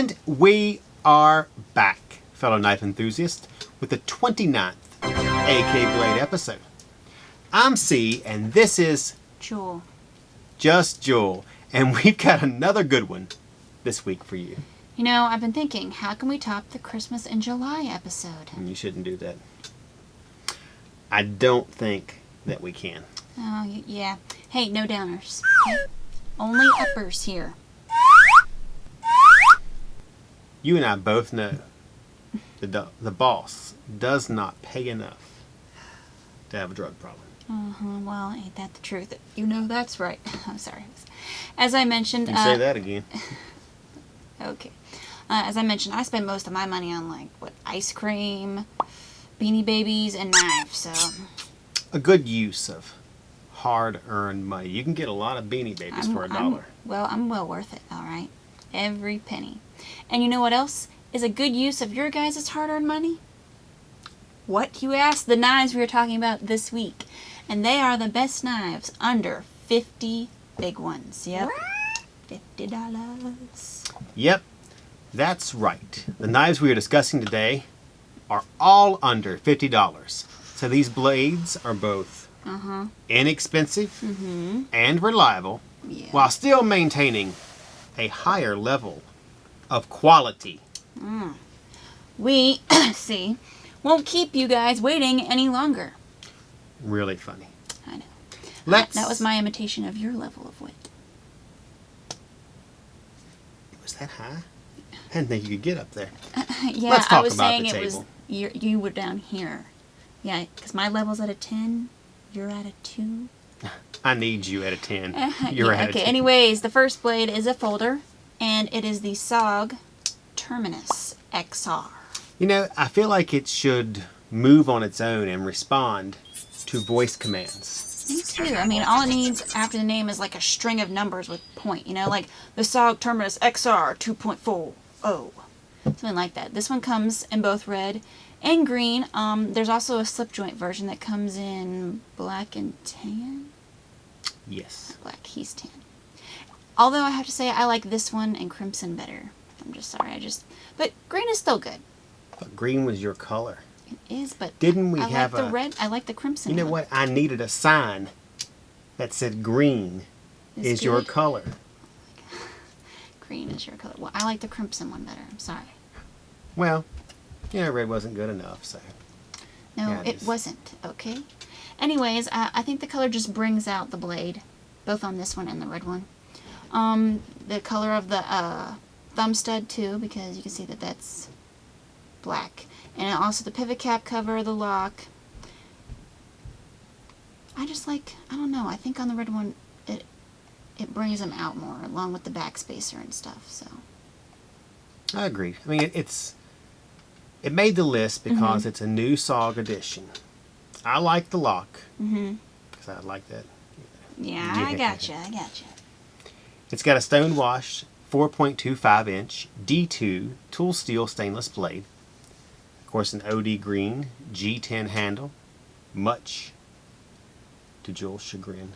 And we are back, fellow knife enthusiasts, with the 29th AK Blade episode. I'm Cee, and this is Jul. Just Jul, and we've got another good one this week for you. You know, I've been thinking, how can we top the Christmas in July episode? And you shouldn't do that. I don't think that we can. Oh, yeah. Hey, no downers. Okay? Only uppers here. You and I both know the boss does not pay enough to have a drug problem. Well, ain't that the truth? You know that's right. I'm sorry. As I mentioned... You say that again. Okay. As I mentioned, I spend most of my money on, ice cream, Beanie Babies, and knives, so... A good use of hard-earned money. You can get a lot of Beanie Babies for $1. I'm well worth it, all right? Every penny. And you know what else is a good use of your guys' hard-earned money? What, you asked? The knives we were talking about this week. And they are the best knives under 50 big ones. Yep. $50. Yep, that's right. The knives we are discussing today are all under $50. So these blades are both inexpensive and reliable, while still maintaining a higher level of quality. We, see, won't keep you guys waiting any longer. Really funny. I know. That was my imitation of your level of wit. Was that high? I didn't think you could get up there. Yeah, Let's talk I was about saying the it table. was you were down here. Yeah, because my level's at a 10, you're at a 2. I need you at a 10. You're at a 10. Okay, anyways, the first blade is a folder, and it is the SOG Terminus XR. You know, I feel like it should move on its own and respond to voice commands. Me too. I mean, all it needs after the name is like a string of numbers with point, like the SOG Terminus XR 2.40. Something like that. This one comes in both red and green. There's also a slip joint version that comes in black and tan. Yes. Black, he's tan. Although I have to say I like this one and crimson better. I'm just sorry, but green is still good. But green was your color. It is, but didn't we I have like the red. I like the crimson. You know what? I needed a sign that said green is your color. Green is your color. Well, I like the crimson one better. I'm sorry. Well, red wasn't good enough, so. No, yeah, it wasn't. Okay. Anyways, I think the color just brings out the blade, both on this one and the red one. The color of the thumb stud too, because you can see that that's black. And also the pivot cap cover, the lock. I don't know, I think on the red one, it brings them out more, along with the back spacer and stuff, so. I agree. I mean, it made the list because it's a new SOG edition. I like the lock. Because I like that. Yeah, I gotcha. It's got a stone wash 4.25 inch D2 tool steel stainless blade. Of course, an OD green G10 handle, much to Jul's chagrin.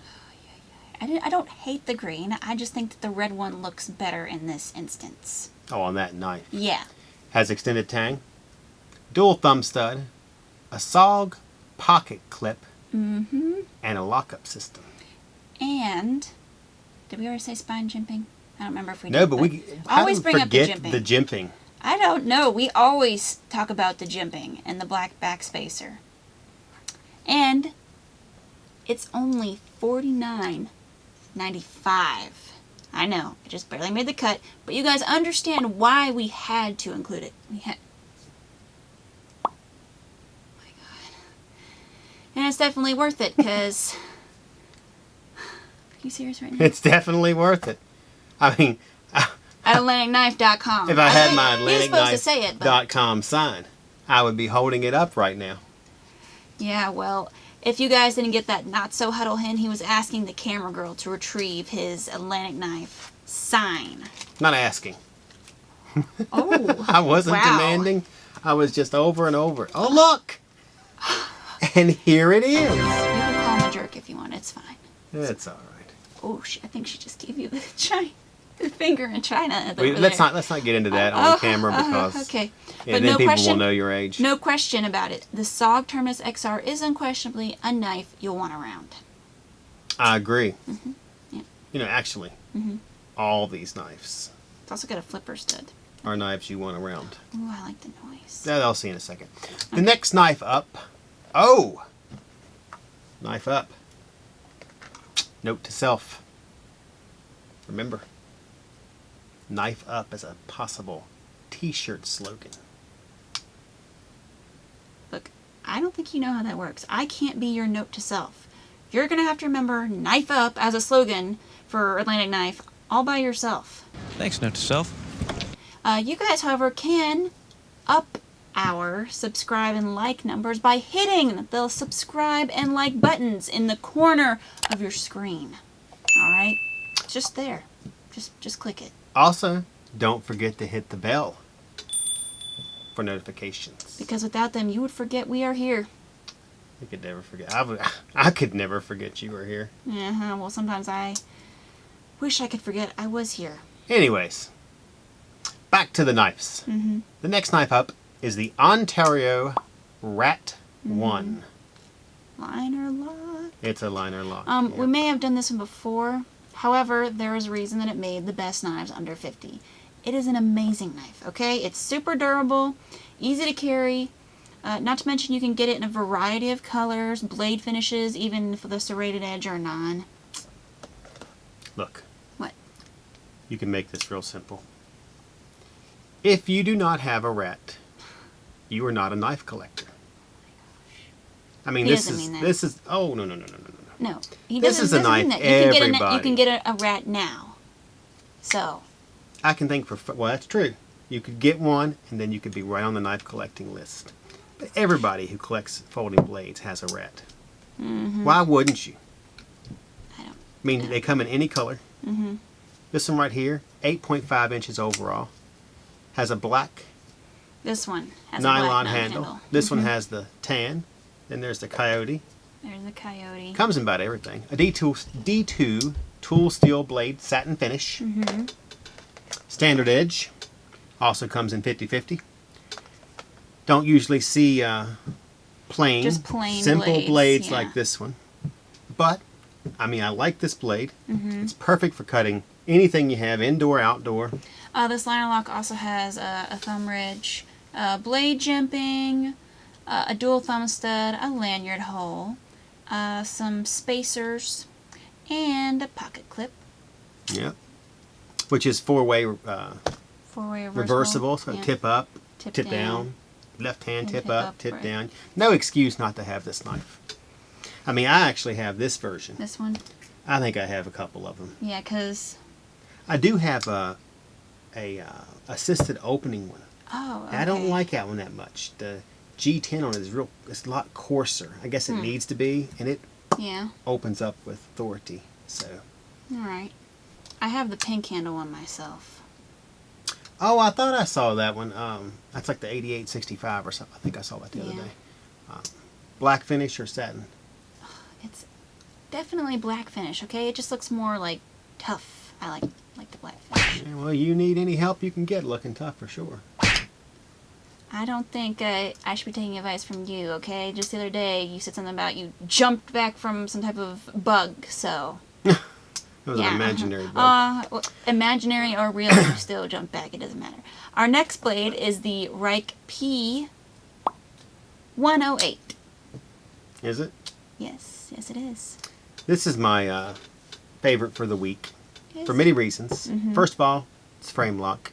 I don't hate the green. I just think that the red one looks better in this instance. Oh, on that knife. Yeah. Has extended tang, dual thumb stud, a SOG pocket clip, and a lockup system. And did we already say spine jimping? I don't remember if we did. No, but we always bring up the the jimping. I don't know. We always talk about the jimping and the black back spacer. And it's only $49.95. I know, it just barely made the cut, but you guys understand why we had to include it. Oh my God. And it's definitely worth it, because... Are you serious right now? It's definitely worth it. I mean... At AtlanticKnife.com. If I had my AtlanticKnife.com sign, I would be holding it up right now. Yeah, well... If you guys didn't get that not-so-huddle hint, he was asking the camera girl to retrieve his Atlantic Knife sign. Not asking. Oh, I wasn't demanding. I was just over and over. Oh, look! And here it is. You can call him a jerk if you want. It's fine. It's all right. Oh, I think she just gave you the giant. Your finger in China. Let's not get into that on camera because okay. But then people will know your age. No question about it. The SOG Terminus XR is unquestionably a knife you'll want around. I agree. Yeah. You know, actually, all these knives It's also got a flipper stud. are knives you want around. Ooh, I like the noise. That I'll see in a second. The next knife up. Oh! Knife up. Note to self. Remember, knife up is a possible t-shirt slogan. Look, I don't think you know how that works. I can't be your note to self. You're going to have to remember knife up as a slogan for Atlantic Knife all by yourself. Thanks, note to self. You guys, however, can up our subscribe and like numbers by hitting the subscribe and like buttons in the corner of your screen. All right? Just there. Just click it. Also, don't forget to hit the bell for notifications. Because without them, you would forget we are here. You could never forget. I could never forget you were here. Yeah, well, sometimes I wish I could forget I was here. Anyways, back to the knives. The next knife up is the Ontario Rat 1. Linerlock. It's a Linerlock. We may have done this one before. However, there is a reason that it made the best knives under 50. It is an amazing knife, okay? It's super durable, easy to carry. Not to mention you can get it in a variety of colors, blade finishes, even for the serrated edge or non. Look. What? You can make this real simple. If you do not have a rat, you are not a knife collector. I mean, this is. Oh no. No, he This is a doesn't mean knife that. You can get a rat now. So. I can think well, that's true. You could get one, and then you could be right on the knife collecting list. But everybody who collects folding blades has a rat. Why wouldn't you? I mean, they come in any color. This one right here, 8.5 inches overall, has a black This one has nylon a black handle. This one has the tan. Then there's the coyote. There's the coyote. Comes in about everything. A D2 tool steel blade satin finish. Standard edge. Also comes in 50/50. Don't usually see Just plain simple blades yeah. like this one. But, I mean, I like this blade. It's perfect for cutting anything you have, indoor, outdoor. This Linerlock also has a thumb ridge, blade jimping, a dual thumb stud, a lanyard hole, some spacers, and a pocket clip. Yep. Which is four-way Four-way reversible, so yeah. tip up, tip down, left hand tip up, tip down. No excuse not to have this knife. I mean, I actually have this version. This one? I think I have a couple of them. Yeah, because... I do have a assisted opening one. Oh, okay. I don't like that one that much. The G10 on it is it's a lot coarser. I guess it needs to be, and it opens up with authority. So. All right. I have the pink handle one myself. Oh, I thought I saw that one. That's like the 8865 or something. I think I saw that the other day. Black finish or satin? It's definitely black finish, okay? It just looks more like tough. I like the black finish. Yeah, well, you need any help you can get looking tough for sure. I don't think I should be taking advice from you, okay? Just the other day, you said something about you jumped back from some type of bug, so... It was an imaginary bug. Well, imaginary or real, you still jump back. It doesn't matter. Our next blade is the Reich P108. Is it? Yes, it is. This is my favorite for the week for many reasons. First of all, it's frame lock.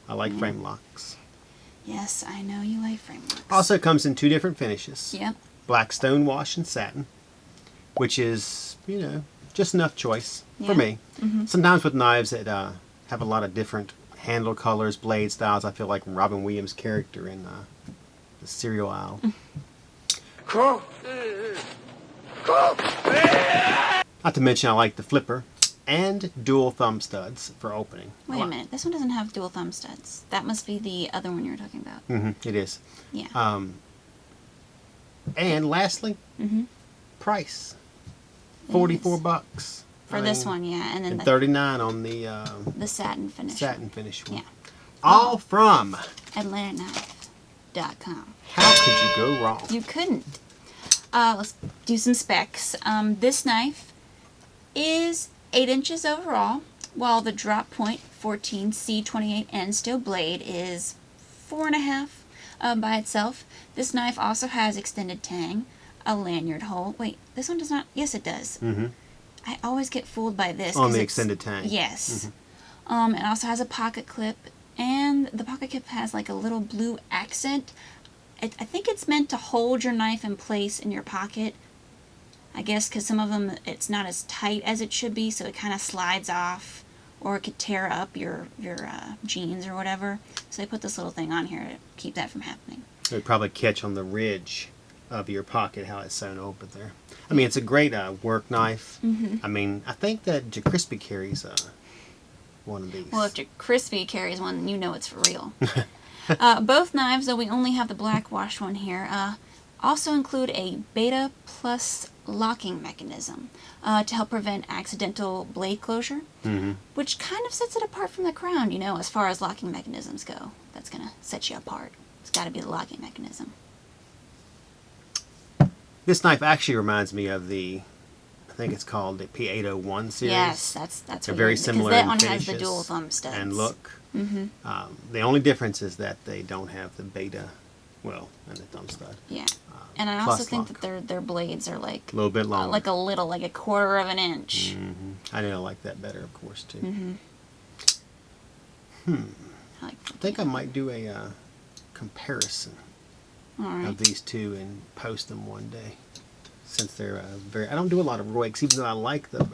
I like frame locks. Yes, I know you like frame locks. Also comes in two different finishes. Yep. Black stone wash and satin, which is, you know, just enough choice for me. Sometimes with knives that have a lot of different handle colors, blade styles, I feel like Robin Williams' character in the cereal aisle. Not to mention I like the flipper and dual thumb studs for opening. Wait a minute. This one doesn't have dual thumb studs. That must be the other one you were talking about. It is. Yeah. And lastly, price. $44 For this one, yeah. And then and $39 on the satin finish. One. Yeah. All from AtlanticKnife.com. How could you go wrong? You couldn't. Let's do some specs. This knife is 8 inches overall, while the drop point 14 C28N steel blade is 4.5 by itself. This knife also has extended tang, a lanyard hole. Wait, this one does not. Yes, it does. Mm-hmm. I always get fooled by this. On the extended tang. Yes. Mm-hmm. It also has a pocket clip, and the pocket clip has like a little blue accent. I think it's meant to hold your knife in place in your pocket. I guess because some of them, it's not as tight as it should be, so it kind of slides off, or it could tear up your jeans or whatever. So they put this little thing on here to keep that from happening. It would probably catch on the ridge of your pocket how it's sewn open there. I mean, it's a great work knife. I mean, I think that Crispy carries one of these. Well, if Crispy carries one, you know it's for real. Both knives, though we only have the black washed one here, also include a Beta Plus locking mechanism to help prevent accidental blade closure, which kind of sets it apart from the Crown, you know, as far as locking mechanisms go. That's going to set you apart. It's got to be the locking mechanism. This knife actually reminds me of I think it's called the P801 series. Yes, that's They're very similar because that in one has finishes the dual thumb studs. and look. The only difference is that they don't have the beta, and the thumb stud. Yeah, and I also think that their blades are like a little bit longer, like a quarter of an inch. I know I like that better, of course, too. I think I might do a comparison of these two and post them one day. Since they're I don't do a lot of Ruikes, even though I like them.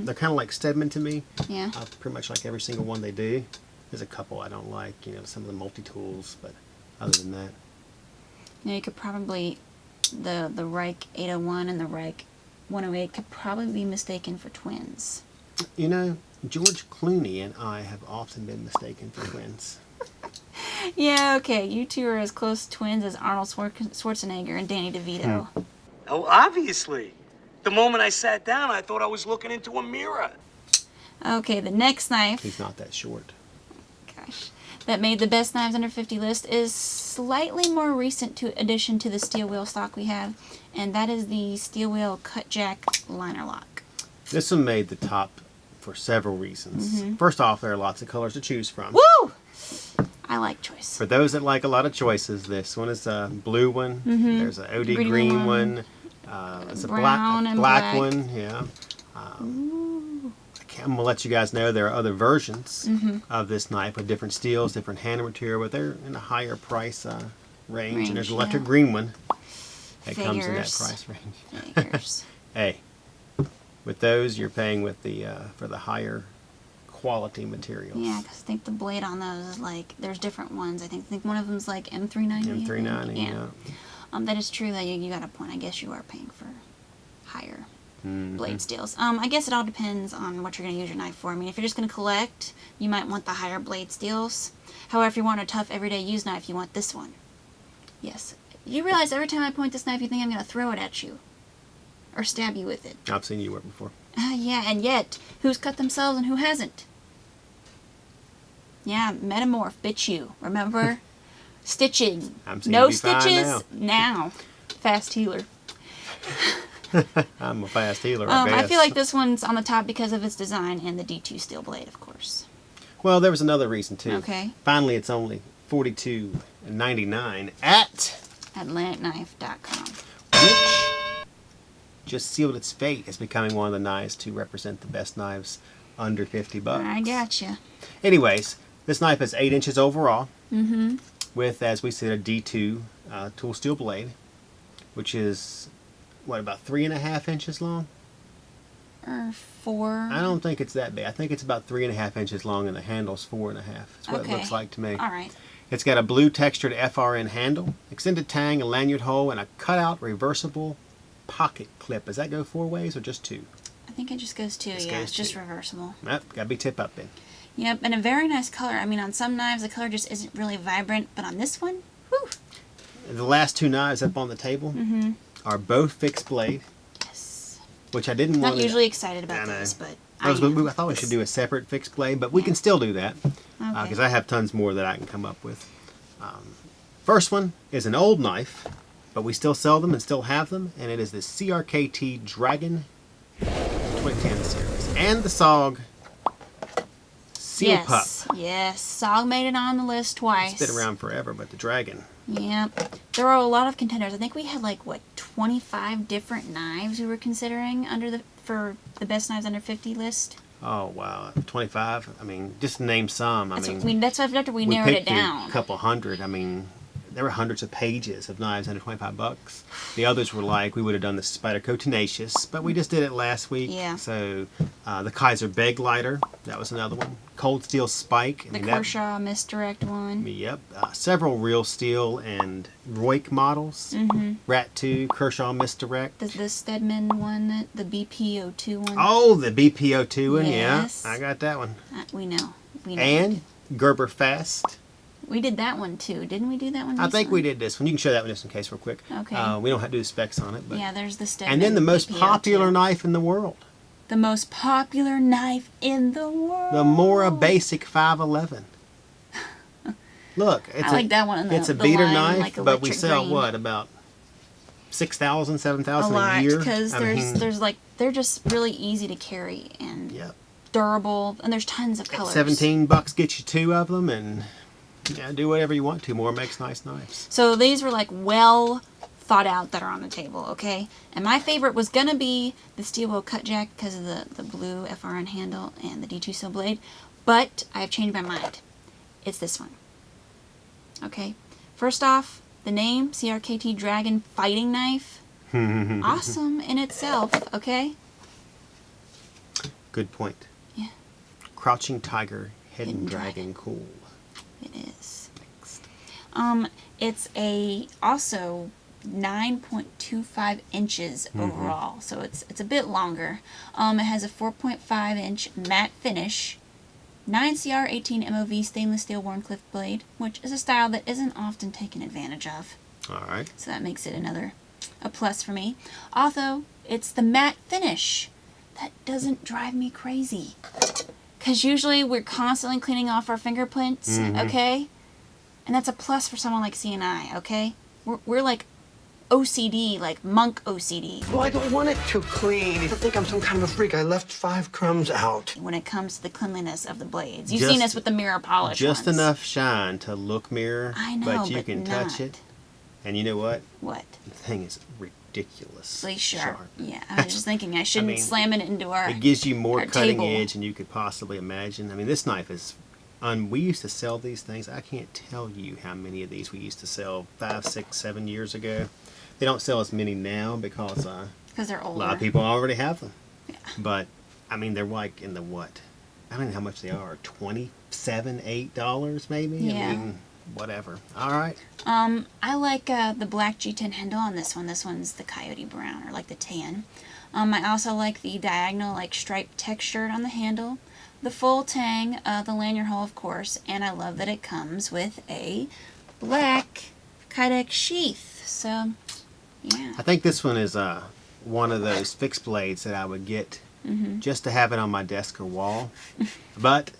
They're kind of like Stedman to me. Yeah. I pretty much like every single one they do. There's a couple I don't like, some of the multi-tools, but other than that. You could probably, the Reich 801 and the Reich 108 could probably be mistaken for twins. George Clooney and I have often been mistaken for twins. Yeah, okay, you two are as close twins as Arnold Schwarzenegger and Danny DeVito. Oh, obviously. The moment I sat down, I thought I was looking into a mirror. Okay, the next knife. He's not that short. Gosh. That made the best knives under 50 list is slightly more recent addition to the steel wheel stock we have, and that is the steel wheel Cutjack Linerlock. This one made the top for several reasons. First off, there are lots of colors to choose from. Woo! I like choice. For those that like a lot of choices, this one is a blue one. There's an OD green one. It's a black one. Yeah. I'm going to let you guys know there are other versions of this knife with different steels, different handle material, but they're in a higher price range. And there's an electric green one that comes in that price range. Figures. Hey, with those, you're paying with for the higher quality materials. Yeah, because I think the blade on those is like, there's different ones. I think one of them's like M390. M390, yeah. That is true that you got a point. I guess you are paying for higher blade steels. I guess it all depends on what you're going to use your knife for. I mean, if you're just going to collect, you might want the higher blade steels. However, if you want a tough everyday use knife, you want this one. Yes. You realize every time I point this knife, you think I'm going to throw it at you. Or stab you with it. I've seen you work before. Yeah, and yet, who's cut themselves and who hasn't? Yeah, metamorph, bitch you. Remember? Stitching. No stitches now. Fast healer. I'm a fast healer, I guess. I feel like this one's on the top because of its design and the D2 steel blade, of course. Well, there was another reason, too. Okay. Finally, it's only $42.99 at AtlanticKnife.com. Which just sealed its fate as becoming one of the knives to represent the best knives under $50. I gotcha. Anyways, this knife is 8 inches overall. With, as we said, a D2 tool steel blade, which is, about 3.5 inches long? Or 4? I don't think it's that big. I think it's about 3.5 inches long, and the handle's 4.5. That's what it looks like to me. All right. It's got a blue textured FRN handle, extended tang, a lanyard hole, and a cutout reversible pocket clip. Does that go 4 ways or just 2? I think it just goes 2. It's just reversible. Yep, gotta be tip up then. Yep, and a very nice color. I mean, on some knives, the color just isn't really vibrant, but on this one, whew. The last 2 knives up on the table are both fixed blade. Yes. which I didn't want Not to... usually excited about I know. this, but I thought we should do a separate fixed blade, but we can still do that. Because I have tons more that I can come up with. First one is an old knife, but we still sell them and still have them, and it is the CRKT Dragon 2010 series. And the SOG Seal Pup. Yes, SOG made it on the list twice. It's been around forever, but the Dragon. Yep. There are a lot of contenders. I think we had like, what, 25 different knives we were considering for the best knives under 50 list. Oh, wow. 25? I mean, just to name some. That's after we narrowed it down. A couple hundred. I mean, there were hundreds of pages of knives under $25. The others were like, we would have done the Spyderco Tenacious, but we just did it last week. Yeah. So, the Kaiser Beglighter, that was another one. Cold Steel Spike. The Kershaw Misdirect one. Yep. Several Real Steel and Ruike models. Rat 2, Kershaw Misdirect. The Stedman one, the BP02 one. Oh, the BP02 one, yes. Yeah. I got that one. We know. And Gerber Fast. We did that one too. Didn't we do that one recently? I think we did this one. You can show that one just in case real quick. Okay. We don't have to do the specs on it. But yeah, there's the Stedman. And then the most BP02. popular knife in the world. The most popular knife in the world. The Mora Basic 511. Look, it's I like that one. It's a beater knife, like but we sell green. what, about 6,000, 7,000 a lot, a year? because they're just really easy to carry and Yep. durable, and there's tons of colors. $17 gets you 2 of them, and do whatever you want to. Mora makes nice knives. So these were like well thought out that are on the table, okay? And my favorite was gonna be the Steelwell Cutjack because of the blue FRN handle and the D2 Seal blade, but I have changed my mind. It's this one. Okay, first off, the name CRKT Dragon fighting knife, awesome in itself. Okay. Good point. Yeah. Crouching Tiger, Hidden Dragon, cool. It is. It's also 9.25 inches overall, so it's a bit longer. It has a 4.5 inch matte finish. 9CR18 MOV stainless steel Wharncliffe blade, which is a style that isn't often taken advantage of. Alright. So that makes it a plus for me. Although, it's the matte finish that doesn't drive me crazy. Because usually we're constantly cleaning off our fingerprints, okay? And that's a plus for someone like C and I, okay? We're like OCD, like monk OCD. Well, I don't want it too clean. You think I'm some kind of a freak. I left 5 crumbs out. When it comes to the cleanliness of the blades. You've seen us with the mirror polish Just ones. enough shine to look mirror, I know, but you but can not. touch it. And you know what? What? The thing is ridiculously Sharp. Yeah, I was just thinking I shouldn't slam it into our It gives you more our cutting table. edge than you could possibly imagine. I mean, this knife is... we used to sell these things. I can't tell you how many of these we used to sell 5, 6, 7 years ago. They don't sell as many now because they're a older. lot of people already have them. Yeah. But, I mean, they're like in the what? I don't know how much they are. $27, $8 maybe? Yeah. I mean, whatever. All right. I like the black G10 handle on this one. This one's the coyote brown, or like the tan. I also like the diagonal, like striped textured on the handle. The full tang, the lanyard hole, of course, and I love that it comes with a black Kydex sheath. So, yeah. I think this one is one of those fixed blades that I would get just to have it on my desk or wall. But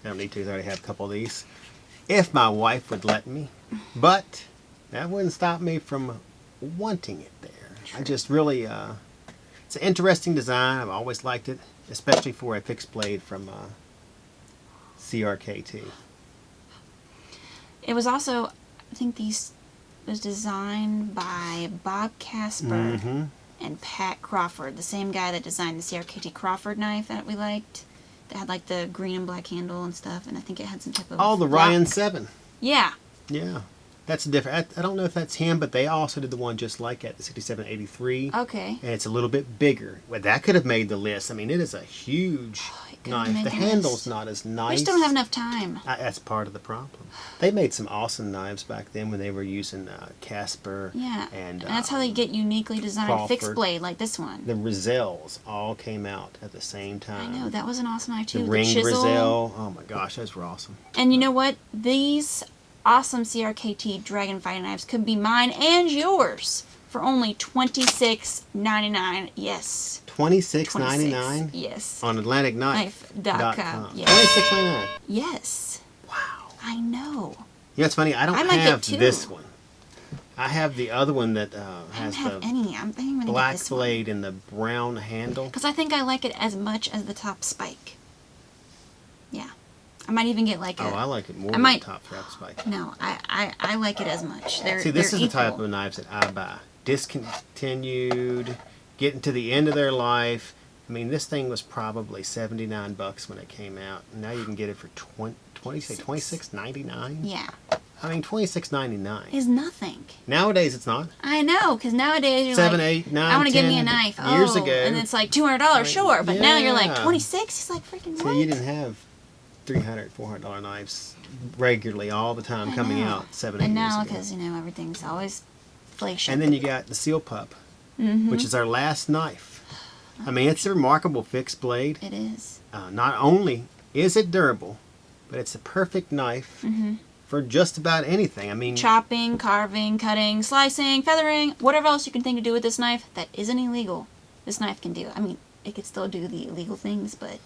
I don't need to. I already have a couple of these. If my wife would let me. But that wouldn't stop me from wanting it there. I just really... it's an interesting design. I've always liked it, especially for a fixed blade from CRKT. It was also, I think was designed by Bob Casper and Pat Crawford, the same guy that designed the CRKT Crawford knife that we liked. That had like the green and black handle and stuff, and I think it had some type of... Oh, the Ryan 7. Yeah. Yeah. That's different. I don't know if that's him, but they also did the one just like it, the 6783. Okay. And it's a little bit bigger. Well, that could have made the list. I mean, it is a huge knife. made The the handle's list. not as We nice. just don't have enough time. That's part of the problem. They made some awesome knives back then when they were using Casper. Yeah. And that's how they get uniquely designed fixed Crawford. blade like this one. The Rizels all came out at the same time. I know, that was an awesome knife too. The ring chisel. Rizel. Oh my gosh, those were awesome. And you know what? These awesome CRKT Dragon fighting knives could be mine and yours for only $26.99. Yes. $26.99. Yes. On AtlanticKnife.com. Yes. $26.99. Yes. Wow. I know. You know, it's funny. I don't I might have get two. this one. I have the other one that I don't has have the any. I'm thinking I'm gonna get black this one. blade and the brown handle. Because I think I like it as much as the top spike. Yeah. I might even get like a... Oh, I like it more I than might- the top strap spike. No, I like it as much. See, this they're is the type equal. of knives that I buy. Discontinued, getting to the end of their life. I mean, this thing was probably $79 when it came out. Now you can get it for $26.99. Yeah. I mean, $26.99. Is nothing. Nowadays, it's not. I know, because nowadays you're 7, like... 8, 9, I want to give me 10 a knife. years Oh, ago. and it's like $200, sure. But now you're like Yeah. 26. It's like freaking So what? you didn't have $300, $400 knives regularly all the time I coming know. out 7, 8 And years now, ago. because, everything's always inflation. And then you got the Seal Pup, Mm-hmm. which is our last knife. I mean, it's a remarkable fixed blade. It is. Not only is it durable, but it's a perfect knife for just about anything. I mean, Chopping, carving, cutting, slicing, feathering, whatever else you can think to do with this knife that isn't illegal, this knife can do. I mean, it could still do the illegal things, but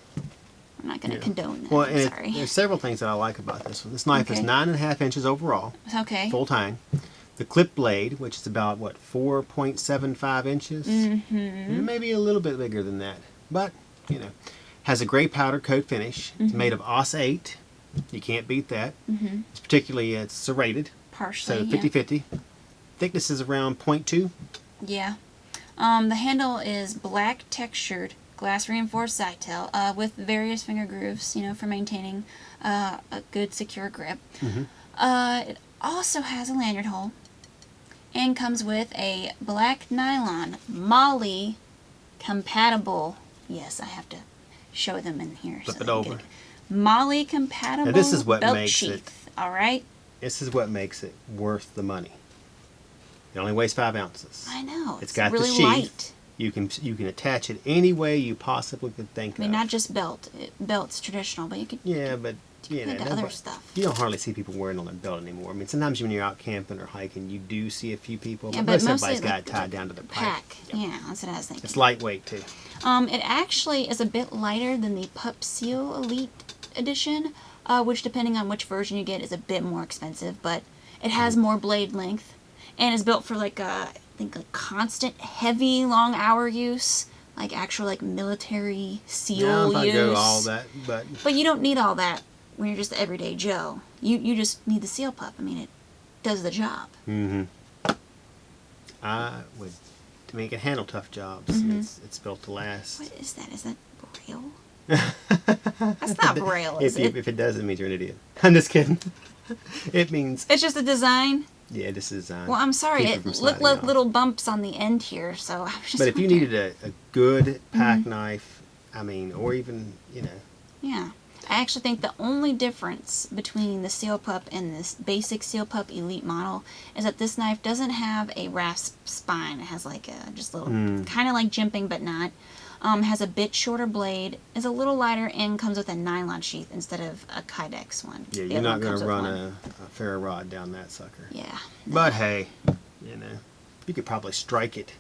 I'm not going to condone that. well, I'm and sorry. there's several things that I like about this one. This knife is Okay. 9.5 inches overall, Okay. full tang. The clip blade, which is about, 4.75 inches? Mm-hmm. Maybe a little bit bigger than that. But, has a gray powder coat finish. It's made of OS 8. You can't beat that. Mm-hmm. It's particularly, it's serrated. Partially, So yeah. 50-50. Thickness is around 0.2. Yeah. The handle is black textured glass reinforced Zytel with various finger grooves, for maintaining a good secure grip. It also has a lanyard hole and comes with a black nylon Molly compatible. Yes, I have to show them in here. Flip so it they can get over. Molly compatible Now, this is what belt makes sheath. All right. This is what makes it worth the money. It only weighs 5 ounces. I know. It's got really the sheath. light. You can attach it any way you possibly could think I mean, of. not just belt. Belt's traditional, but you could Yeah, but into other nobody- stuff. You don't hardly see people wearing it on a belt anymore. I mean, sometimes when you're out camping or hiking, you do see a few people, Yeah, but but most mostly everybody's got like it tied down to their pack. Yep. Yeah, that's what I was thinking. It's lightweight too. It actually is a bit lighter than the Pup Seal Elite Edition, which, depending on which version you get, is a bit more expensive. But it has more blade length, and is built for I think constant, heavy, long hour use, like actual military seal Now, if I use. go all that, but But you don't need all that when you're just the everyday Joe. You just need the Seal Pup. I mean, it does the job. I would, to make it handle tough jobs. It's built to last. What is that? Is that Braille? That's not Braille, is it? If it does, it means you're an idiot. I'm just kidding. It means, It's just a design. yeah, this is Well, I'm sorry. keep It from looked sliding like off. little bumps on the end here, so I was just But if you wondering. needed a good pack knife, I mean, or even, Yeah. I actually think the only difference between the Seal Pup and this basic Seal Pup Elite model is that this knife doesn't have a rasp spine. It has just a little, kind of like jimping, but not. Has a bit shorter blade, is a little lighter, and comes with a nylon sheath instead of a Kydex one. yeah, The you're other not one going comes to with run one. a ferro rod down that sucker. Yeah. But hey, you could probably strike it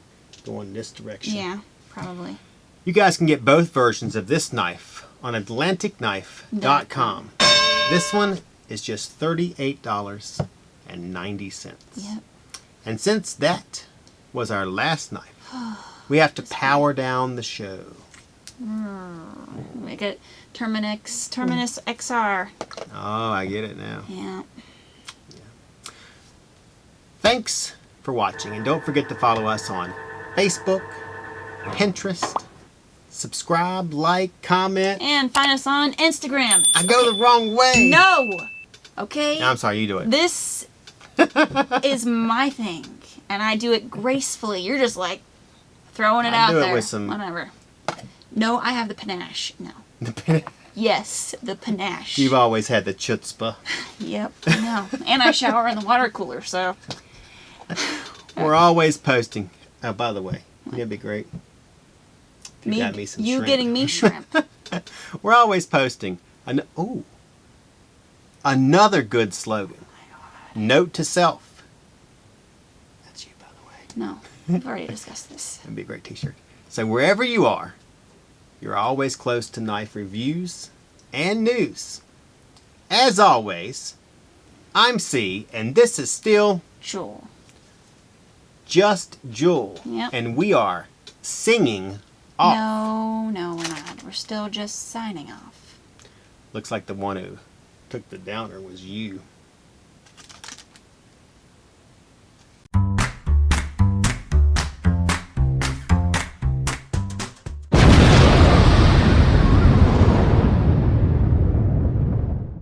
going this direction. Yeah, probably. You guys can get both versions of this knife on AtlanticKnife.com. This one is just $38.90. Yep. And since that was our last knife, we have to power down the show. Make it Terminus XR. Oh, I get it now. Yeah. Thanks for watching, and don't forget to follow us on Facebook, Pinterest, subscribe, like, comment. And find us on Instagram. I go the wrong way. No! Okay? No, I'm sorry, you do it. This is my thing, and I do it gracefully. You're just throwing it out do it there. with some- Whatever. No, I have the panache. No. Yes, the panache. You've always had the chutzpah. Yep, I know. And I shower in the water cooler, so. We're always posting. Oh, by the way, it'd be great. If you got me some you shrimp. getting me shrimp. We're always posting. Another good slogan. Note to self. That's you, by the way. No. We've already discussed this. That'd be a great t-shirt. So wherever you are, you're always close to knife reviews and news. As always, I'm Cee, and this is still Jul. Just Jul. Yep. And we are singing off. No, we're not. We're still just signing off. Looks like the one who took the downer was you.